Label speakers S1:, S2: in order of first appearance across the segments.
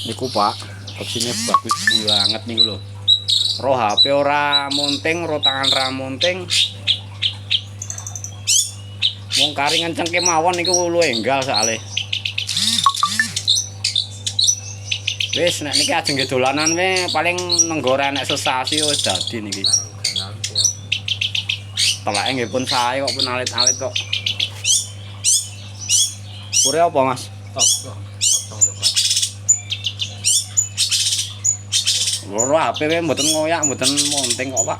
S1: Niku Pak, opsinya bagus banget niku lho. Roh HP ora munting, roh tangan ra munting. Wong kari ngencengke mawon niku luwih enggal soalé. Wis nek niki ajeng dolanan we paling nenggor enek sesasi wis dadi niki. Telake nggih pun sae kok pun alit-alit kok. Pure apa, Mas? Loro HP we mboten ngoyak, mboten monting kok, Pak.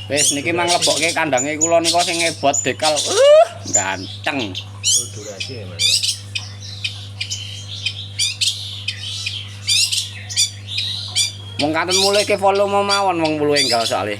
S1: Wis niki mang lebokke kandange kula nika sing ngebot dekal. Ganteng.
S2: Durasi ya, Mas.
S1: Wong kanten mulihke volume mawon wong luwih enggal soalé.